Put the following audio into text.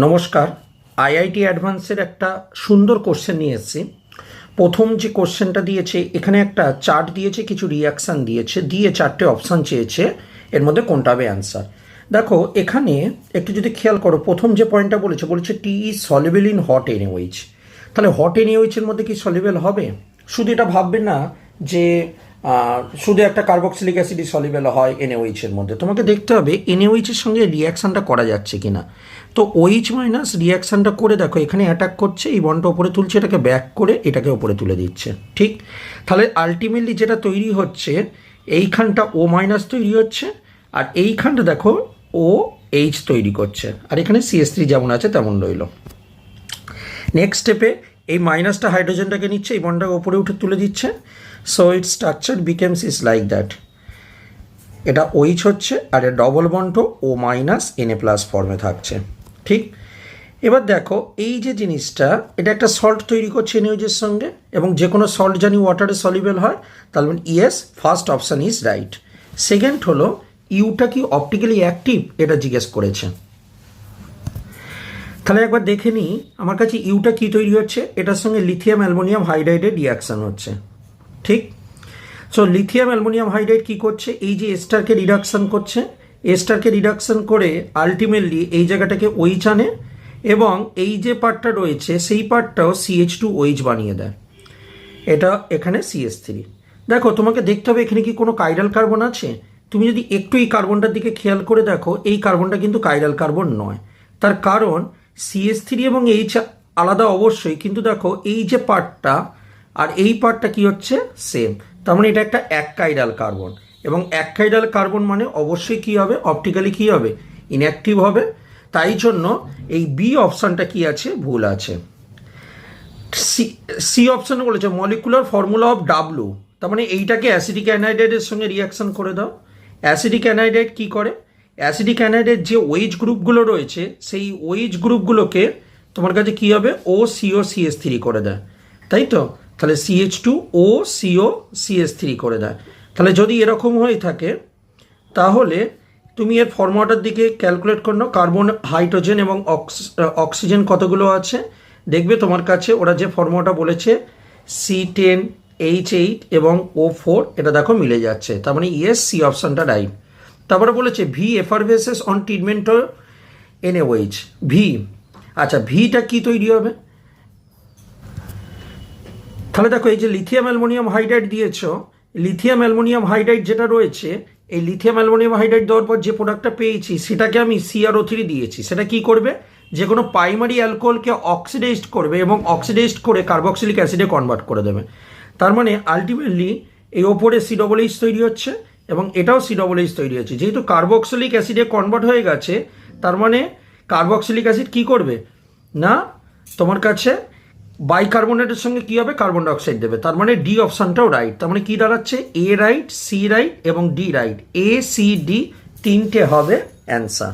নমস্কার। আইআইটি অ্যাডভান্সের একটা সুন্দর কোশ্চেন নিয়ে এসেছি। প্রথম যে কোশ্চেনটা দিয়েছে, এখানে একটা চার্ট দিয়েছে, কিছু রিয়াকশান দিয়েছে, দিয়ে চারটে অপশান চেয়েছে, এর মধ্যে কোনটা হবে অ্যান্সার। দেখো এখানে একটু যদি খেয়াল করো, প্রথম যে পয়েন্টটা বলেছে it is soluble in hot NaOH. তাহলে হট এনএওএইচের মধ্যে কি সলিবল হবে? শুধু এটা ভাববে না যে শুধু একটা কার্বক্সিলিক অ্যাসিডই সলিবল হয় এনএওএইচের মধ্যে। তোমাকে দেখতে হবে এনএওএইচের সঙ্গে রিয়াকশানটা করা যাচ্ছে কি না। তো OH মাইনাস রিয়াকশানটা করে দেখো, এখানে অ্যাটাক করছে, এই বন্ডটা ওপরে তুলছে, এটাকে ব্যাক করে এটাকে ওপরে তুলে দিচ্ছে, ঠিক? তাহলে আলটিমেটলি যেটা তৈরি হচ্ছে, এইখানটা O মাইনাস তৈরি হচ্ছে, আর এইখানটা দেখো OH তৈরি করছে, আর এখানে CH3 যেমন আছে তেমন রইল। নেক্সট স্টেপে এই মাইনাসটা হাইড্রোজেনটাকে নিচ্ছে, এই বন্ডটাকে ওপরে উঠে তুলে দিচ্ছে। So its structure becomes is like that. এটা OH হচ্ছে, আর এর ডবল বন্ডও O মাইনাস Na প্লাস ফর্মে থাকছে, ঠিক? এবার দেখো এই যে জিনিসটা, এটা একটা সল্ট তৈরি করছে NaOH সঙ্গে, এবং যে কোনো সল্ট জানি ওয়াটারে সলিবল হয়, তাহলে yes, first option is right. Second হলো ইউটা কি অপটিক্যালি অ্যাক্টিভ, এটা জিজ্ঞেস করেছে। তাহলে একবার দেখে নিই, আমার কাছে ইউটা কি তৈরি হচ্ছে, এটার সঙ্গে লিথিয়াম অ্যালুমিনিয়াম হাইড্রাইডের রিয়াকশান হচ্ছে, ঠিক? সো লিথিয়াম অ্যালুমিনিয়াম হাইড্রাইড কী করছে, এই যে এস্টারকে রিডাকশান করছে, এস্টারকে রিডাকশান করে আলটিমেটলি এই জায়গাটাকে OH আনে, এবং এই যে পার্টটা রয়েছে সেই পার্টটাও CH2OH বানিয়ে দেয়। এটা এখানে CH3। দেখো তোমাকে দেখতে হবে এখানে কি কোনো কাইরাল কার্বন আছে। তুমি যদি একটু এই কার্বনটার দিকে খেয়াল করে দেখো, এই কার্বনটা কিন্তু কাইরাল কার্বন নয়। তার কারণ CH3 এবং H আলাদা অবশ্যই, কিন্তু দেখো এই যে পার্টটা আর এই পার্টটা কি হচ্ছে, সেম। তার মানে এটা একটা কাইরাল কার্বন, এবং কাইরাল কার্বন মানে অবশ্যই কী হবে, অপটিক্যালি কী হবে, ইনঅ্যাক্টিভ হবে। তাই জন্য এই বি অপশানটা কি আছে, ভুল আছে। সি অপশানে বলেছে মলিকুলার ফর্মুলা অফ ডাব্লু, তার মানে এইটাকে অ্যাসিডিক অ্যানাইডাইডের সঙ্গে রিয়াকশান করে দাও। অ্যাসিডিক অ্যানাইডাইড কী করে, অ্যাসিডিক অ্যানাইডের যে OH গ্রুপগুলো রয়েছে, সেই OH গ্রুপগুলোকে তোমার কাছে কী হবে, OCO CH3 করে দেয়, তাই তো? তাহলে CH2OCO CH3 করে দেয়। তাহলে যদি এরকম হয়ে থাকে, তাহলে তুমি এর ফর্মুলাটার দিকে ক্যালকুলেট করো, কার্বন, হাইড্রোজেন এবং অক্সিজেন কতগুলো আছে দেখবে তোমার কাছে। ওরা যে ফর্মুলাটা বলেছে C10H8 এবং O4, এটা দেখো মিলে যাচ্ছে, তার মানে ইয়েস, সি অপশানটা রাইট। তারপরে বলেছে V effervesces on treatment NaOH, V. আচ্ছা, ভিটা কি তৈরি হবে? তাহলে দেখো এই যে লিথিয়াম অ্যালুমিনিয়াম হাইড্রাইড দিয়েছ, লিথিয়াম অ্যালুমিনিয়াম হাইড্রাইড যেটা রয়েছে, এই লিথিয়াম অ্যালুমিনিয়াম হাইড্রাইড দেওয়ার পর যে প্রোডাক্টটা পেয়েছি সেটাকে আমি CrO3 দিয়েছি। সেটা কি করবে, যে কোনো প্রাইমারি অ্যালকোহলকে অক্সিডাইজড করবে, এবং অক্সিডাইজড করে কার্বক্সিলিক অ্যাসিডে কনভার্ট করে দেবে। তার মানে আলটিমেটলি এই ওপরে COOH তৈরি হচ্ছে, এবং এটাও COOH তৈরি হচ্ছে। যেহেতু কার্বক্সিলিক অ্যাসিডে কনভার্ট হয়ে গেছে, তার মানে কার্বক্সিলিক অ্যাসিড কি করবে না, তোমার কাছে বাইকার্বনেটের সঙ্গে কী হবে, কার্বন ডাইঅক্সাইড দেবে। তার মানে ডি অপশানটাও রাইট। তার মানে কী দাঁড়াচ্ছে, A রাইট, C রাইট এবং D right. A C D তিনটে হবে অ্যান্সার।